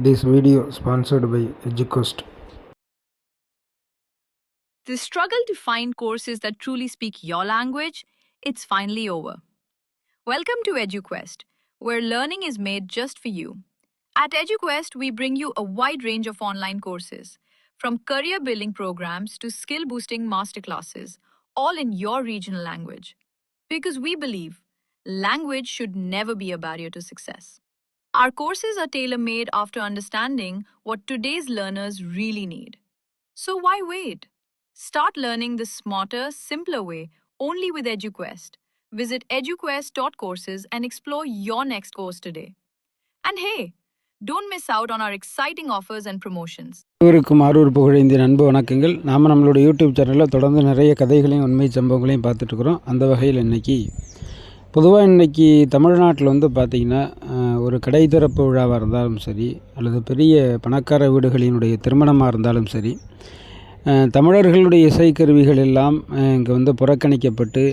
This video sponsored by EduQuest. The struggle to find courses that truly speak your language, it's finally over. Welcome to EduQuest, where learning is made just for you. At EduQuest, we bring you a wide range of online courses, from career building programs to skill boosting masterclasses, all in your regional language. Because we believe language should never be a barrier to success. Our courses are tailor-made after understanding what today's learners really need. So why wait? Start learning the smarter, simpler way only with EduQuest. Visit eduquest.courses and explore your next course today. And hey, don't miss out on our exciting offers and promotions. அனைவருக்கும் ஆரூர் புகழேந்தின் அன்பு வணக்கங்கள். நாம் நம்மளோட YouTube சேனலில் தொடர்ந்து நிறைய கதைகளையும் உண்மை சம்பவங்களையும் பார்த்துட்ருக்குறோம். அந்த வகையில் இன்றைக்கி தமிழ்நாட்டில் பார்த்திங்கன்னா ஒரு கடை திறப்பு விழாவாக இருந்தாலும் சரி, அல்லது பெரிய பணக்கார வீடுகளினுடைய திருமணமாக இருந்தாலும் சரி, தமிழர்களுடைய இசைக்கருவிகள் எல்லாம் இங்கே புறக்கணிக்கப்பட்டு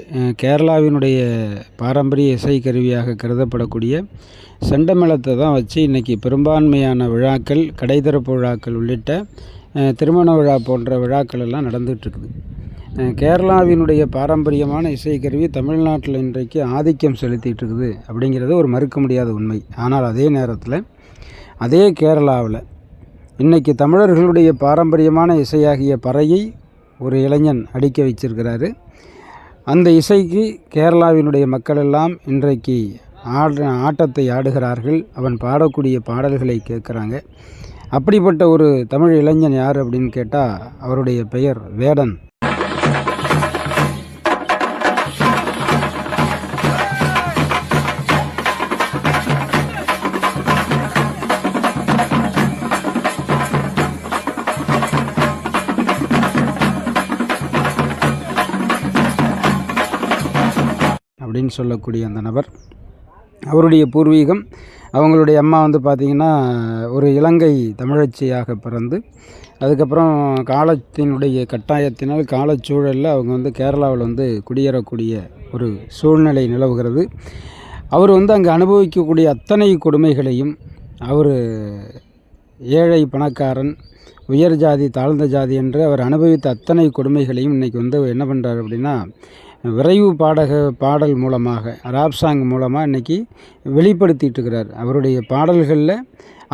கேரளாவினுடைய பாரம்பரிய இசைக்கருவியாக கருதப்படக்கூடிய செண்டமேளத்தை தான் வச்சு இன்றைக்கி பெரும்பான்மையான விழாக்கள், கடை திறப்பு விழாக்கள் உள்ளிட்ட திருமண விழா போன்ற விழாக்கள் எல்லாம் நடந்துகிட்ருக்குது. கேரளாவினுடைய பாரம்பரியமான இசைக்கருவி தமிழ்நாட்டில் இன்றைக்கு ஆதிக்கம் செலுத்திகிட்டு இருக்குது அப்படிங்கிறது ஒரு மறுக்க முடியாத உண்மை. ஆனால் அதே நேரத்தில் அதே கேரளாவில் இன்றைக்கி தமிழர்களுடைய பாரம்பரியமான இசையாகிய பறையை ஒரு இளைஞன் அடிக்க வச்சிருக்கிறாரு. அந்த இசைக்கு கேரளாவினுடைய மக்கள் எல்லாம் இன்றைக்கு ஆட்டத்தை ஆடுகிறார்கள். அவன் பாடக்கூடிய பாடல்களை கேட்குறாங்க. அப்படிப்பட்ட ஒரு தமிழ் இளைஞன் யார் அப்படின்னு கேட்டால் அவருடைய பெயர் வேடன். அப்படின்னு சொல்லக்கூடிய அந்த நபர், அவருடைய பூர்வீகம், அவங்களுடைய அம்மா பார்த்திங்கன்னா ஒரு இலங்கை தமிழச்சியாக பிறந்து, அதுக்கப்புறம் காலத்தினுடைய கட்டாயத்தினால் காலச்சூழலில் அவங்க கேரளாவில் குடியேறக்கூடிய ஒரு சூழ்நிலை நிலவுகிறது. அவர் அங்கே அனுபவிக்கக்கூடிய அத்தனை கொடுமைகளையும், அவர் ஏழை பணக்காரன், உயர் ஜாதி தாழ்ந்த ஜாதி என்று அவர் அனுபவித்த அத்தனை கொடுமைகளையும் இன்றைக்கி என்ன பண்ணுறாரு அப்படின்னா, விரைவு பாடல் மூலமாக, ராப் சாங் மூலமாக இன்றைக்கி வெளிப்படுத்திட்டு இருக்கிறார். அவருடைய பாடல்களில்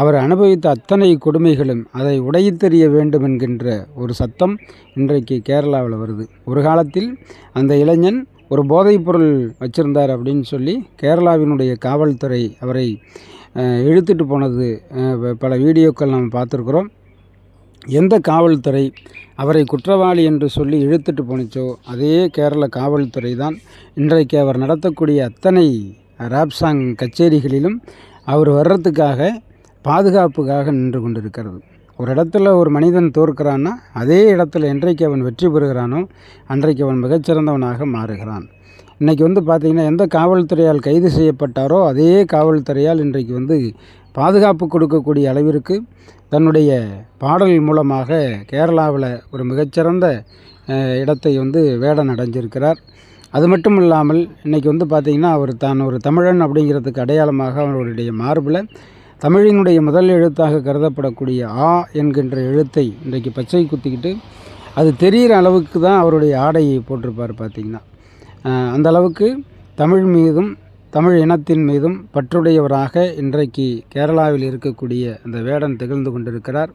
அவர் அனுபவித்த அத்தனை கொடுமைகளும் அதை உடைத்தெறிய வேண்டும் என்கின்ற ஒரு சத்தம் இன்றைக்கு கேரளாவில் வருது. ஒரு காலத்தில் அந்த இளைஞன் ஒரு போதைப்பொருள் வச்சுருந்தார் அப்படின்னு சொல்லி கேரளாவினுடைய காவல்துறை அவரை இழுத்துட்டு போனது பல வீடியோக்கள் நாம் பார்த்துருக்குறோம். எந்த காவல்துறை அவரை குற்றவாளி என்று சொல்லி இழுத்துட்டு போனிச்சோ அதே கேரள காவல்துறை தான் இன்றைக்கு அவர் நடத்தக்கூடிய அத்தனை ராப் சாங் கச்சேரிகளிலும் அவர் வர்றதுக்காக பாதுகாப்புக்காக நின்று கொண்டிருக்கிறது. ஒரு இடத்துல ஒரு மனிதன் தோற்கிறான்னா அதே இடத்துல என்றைக்கு அவன் வெற்றி பெறுகிறானோ அன்றைக்கு அவன் மிகச்சிறந்தவனாக மாறுகிறான். இன்றைக்கி பார்த்திங்கன்னா எந்த காவல்துறையால் கைது செய்யப்பட்டாரோ அதே காவல்துறையால் இன்றைக்கு பாதுகாப்பு கொடுக்கக்கூடிய அளவிற்கு தன்னுடைய பாடல் மூலமாக கேரளாவில் ஒரு மிகச்சிறந்த இடத்தை வேடன் அடைஞ்சிருக்கிறார். அது மட்டும் இல்லாமல் இன்றைக்கி பார்த்திங்கன்னா அவர் தான் ஒரு தமிழன் அப்படிங்கிறதுக்கு அடையாளமாக அவருடைய மார்பில் தமிழினுடைய முதல் எழுத்தாக கருதப்படக்கூடிய ஆ என்கின்ற எழுத்தை இன்றைக்கு பச்சை குத்திக்கிட்டு அது தெரிகிற அளவுக்கு தான் அவருடைய ஆடையை போட்டிருப்பார். பார்த்திங்கன்னா அந்த அளவுக்கு தமிழ் மீதும் தமிழ் இனத்தின் மீதும் பற்றுடையவராக இன்றைக்கு கேரளாவில் இருக்கக்கூடிய அந்த வேடன் திகழ்ந்து கொண்டிருக்கிறார்.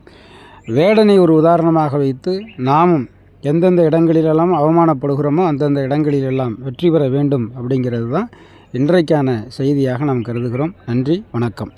வேடனை ஒரு உதாரணமாக வைத்து நாமும் எந்தெந்த இடங்களிலெல்லாம் அவமானப்படுகிறோமோ அந்தந்த இடங்களிலெல்லாம் வெற்றி பெற வேண்டும் அப்படிங்கிறது தான் இன்றைக்கான செய்தியாக நாம் கருதுகிறோம். நன்றி, வணக்கம்.